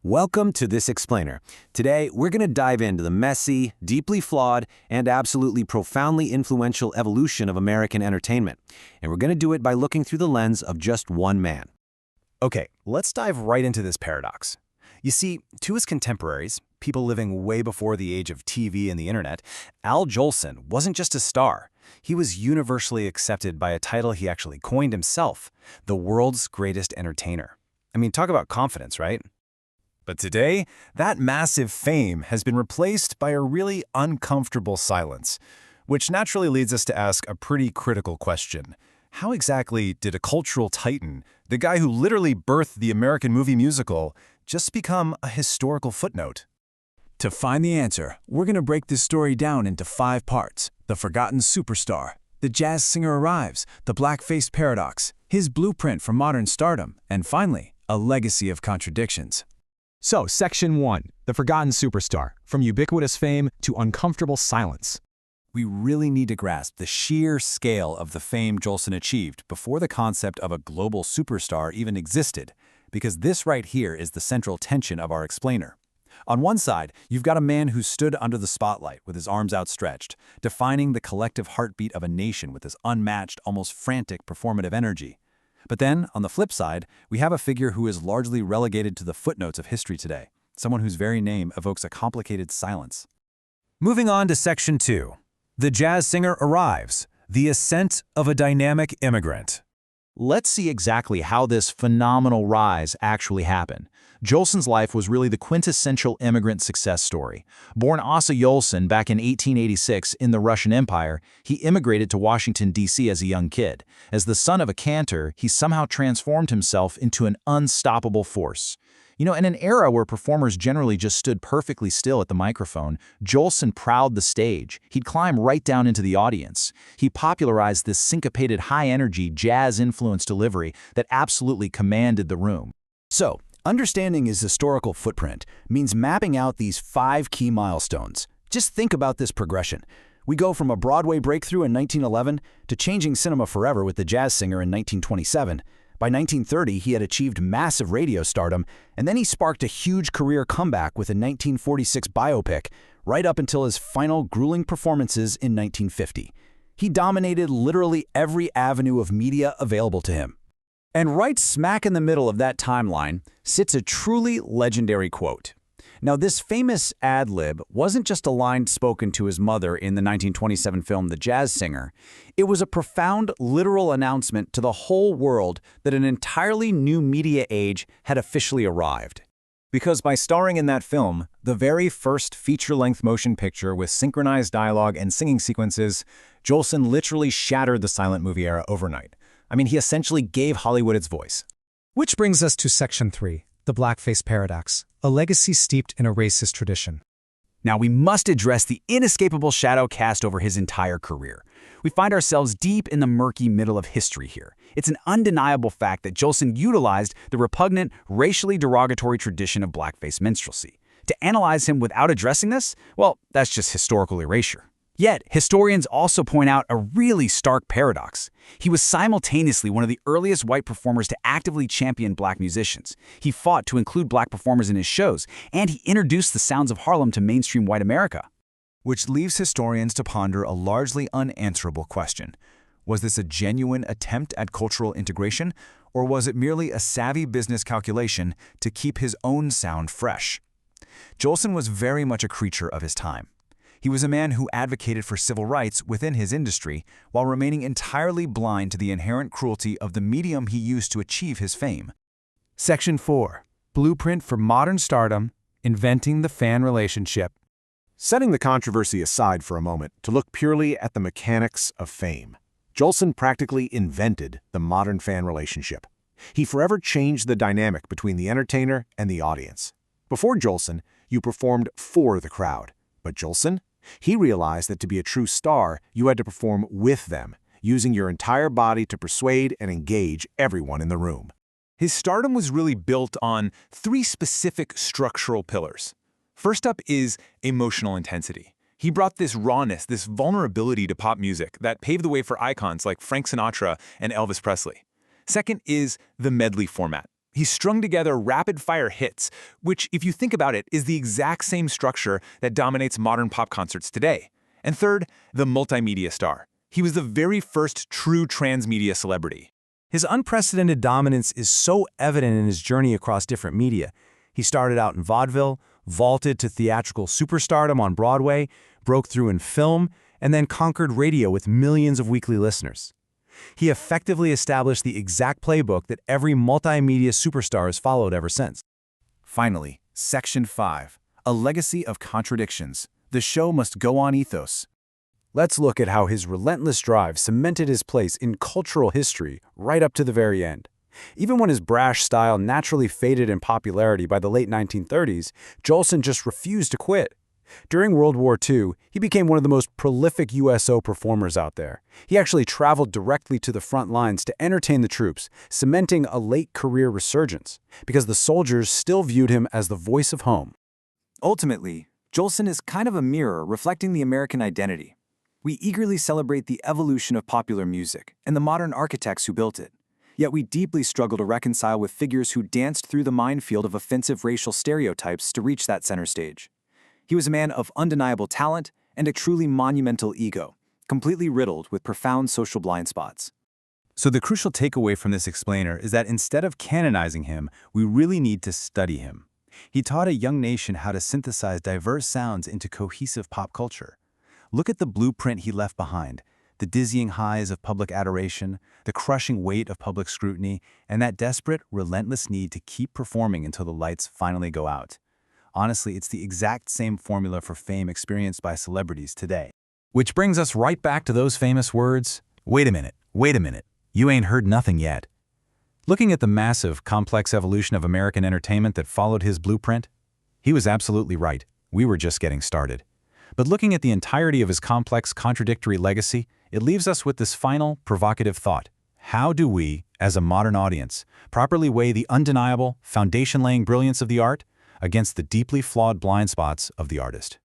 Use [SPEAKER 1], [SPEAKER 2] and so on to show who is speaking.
[SPEAKER 1] Welcome to This Explainer. Today, we're going to dive into the messy, deeply flawed, and absolutely profoundly influential evolution of American entertainment. And we're going to do it by looking through the lens of just one man.
[SPEAKER 2] Okay, let's dive right into this paradox. You see, to his contemporaries, people living way before the age of TV and the internet, Al Jolson wasn't just a star. He was universally accepted by a title he actually coined himself, the world's greatest entertainer. I mean, talk about confidence, right? But today, that massive fame has been replaced by a really uncomfortable silence, which naturally leads us to ask a pretty critical question. How exactly did a cultural titan, the guy who literally birthed the American movie musical, just become a historical footnote?
[SPEAKER 3] To find the answer, we're going to break this story down into 5 parts. The forgotten superstar, the jazz singer arrives, the blackface paradox, his blueprint for modern stardom, and finally, a legacy of contradictions.
[SPEAKER 4] So, Section 1, the forgotten superstar, from ubiquitous fame to uncomfortable silence.
[SPEAKER 2] We really need to grasp the sheer scale of the fame Jolson achieved before the concept of a global superstar even existed, because this right here is the central tension of our explainer. On one side, you've got a man who stood under the spotlight with his arms outstretched, defining the collective heartbeat of a nation with his unmatched, almost frantic performative energy. But then, on the flip side, we have a figure who is largely relegated to the footnotes of history today, someone whose very name evokes a complicated silence. Moving on to Section 2. The jazz singer arrives, the ascent of a dynamic immigrant.
[SPEAKER 5] Let's see exactly how this phenomenal rise actually happened. Jolson's life was really the quintessential immigrant success story. Born Asa Yoelson back in 1886 in the Russian Empire, he immigrated to Washington, D.C. as a young kid. As the son of a cantor, he somehow transformed himself into an unstoppable force. You know, in an era where performers generally just stood perfectly still at the microphone, Jolson prowled the stage. He'd climb right down into the audience. He popularized this syncopated, high-energy, jazz-influenced delivery that absolutely commanded the room.
[SPEAKER 2] So, understanding his historical footprint means mapping out these 5 key milestones. Just think about this progression. We go from a Broadway breakthrough in 1911 to changing cinema forever with The Jazz Singer in 1927. By 1930, he had achieved massive radio stardom, and then he sparked a huge career comeback with a 1946 biopic, right up until his final grueling performances in 1950. He dominated literally every avenue of media available to him.
[SPEAKER 3] And right smack in the middle of that timeline sits a truly legendary quote. Now, this famous ad-lib wasn't just a line spoken to his mother in the 1927 film The Jazz Singer. It was a profound, literal announcement to the whole world that an entirely new media age had officially arrived.
[SPEAKER 2] Because by starring in that film, the very first feature-length motion picture with synchronized dialogue and singing sequences, Jolson literally shattered the silent movie era overnight. I mean, he essentially gave Hollywood its voice.
[SPEAKER 6] Which brings us to Section 3, the blackface paradox, a legacy steeped in a racist tradition.
[SPEAKER 3] Now, we must address the inescapable shadow cast over his entire career. We find ourselves deep in the murky middle of history here. It's an undeniable fact that Jolson utilized the repugnant, racially derogatory tradition of blackface minstrelsy. To analyze him without addressing this, well, that's just historical erasure. Yet, historians also point out a really stark paradox. He was simultaneously one of the earliest white performers to actively champion black musicians. He fought to include black performers in his shows, and he introduced the sounds of Harlem to mainstream white America.
[SPEAKER 2] Which leaves historians to ponder a largely unanswerable question. Was this a genuine attempt at cultural integration, or was it merely a savvy business calculation to keep his own sound fresh? Jolson was very much a creature of his time. He was a man who advocated for civil rights within his industry while remaining entirely blind to the inherent cruelty of the medium he used to achieve his fame.
[SPEAKER 4] Section 4, blueprint for modern stardom, inventing the fan relationship. Setting the controversy aside for a moment to look purely at the mechanics of fame, Jolson practically invented the modern fan relationship. He forever changed the dynamic between the entertainer and the audience. Before Jolson, you performed for the crowd. But Jolson? He realized that to be a true star, you had to perform with them, using your entire body to persuade and engage everyone in the room.
[SPEAKER 7] His stardom was really built on 3 specific structural pillars. First up is emotional intensity. He brought this rawness, this vulnerability to pop music that paved the way for icons like Frank Sinatra and Elvis Presley. Second is the medley format. He strung together rapid-fire hits, which, if you think about it, is the exact same structure that dominates modern pop concerts today. And third, the multimedia star. He was the very first true transmedia celebrity.
[SPEAKER 2] His unprecedented dominance is so evident in his journey across different media. He started out in vaudeville, vaulted to theatrical superstardom on Broadway, broke through in film, and then conquered radio with millions of weekly listeners. He effectively established the exact playbook that every multimedia superstar has followed ever since.
[SPEAKER 4] Finally, Section 5, a legacy of contradictions. The show must go on ethos.
[SPEAKER 2] Let's look at how his relentless drive cemented his place in cultural history right up to the very end. Even when his brash style naturally faded in popularity by the late 1930s, Jolson just refused to quit. During World War II, he became one of the most prolific USO performers out there. He actually traveled directly to the front lines to entertain the troops, cementing a late career resurgence, because the soldiers still viewed him as the voice of home.
[SPEAKER 1] Ultimately, Jolson is kind of a mirror reflecting the American identity. We eagerly celebrate the evolution of popular music and the modern architects who built it. Yet we deeply struggle to reconcile with figures who danced through the minefield of offensive racial stereotypes to reach that center stage. He was a man of undeniable talent and a truly monumental ego, completely riddled with profound social blind spots.
[SPEAKER 5] So the crucial takeaway from this explainer is that instead of canonizing him, we really need to study him. He taught a young nation how to synthesize diverse sounds into cohesive pop culture. Look at the blueprint he left behind, the dizzying highs of public adoration, the crushing weight of public scrutiny, and that desperate, relentless need to keep performing until the lights finally go out. Honestly, it's the exact same formula for fame experienced by celebrities today.
[SPEAKER 3] Which brings us right back to those famous words, wait a minute, you ain't heard nothing yet. Looking at the massive, complex evolution of American entertainment that followed his blueprint, he was absolutely right. We were just getting started. But looking at the entirety of his complex, contradictory legacy, it leaves us with this final, provocative thought. How do we, as a modern audience, properly weigh the undeniable, foundation-laying brilliance of the art against the deeply flawed blind spots of the artist?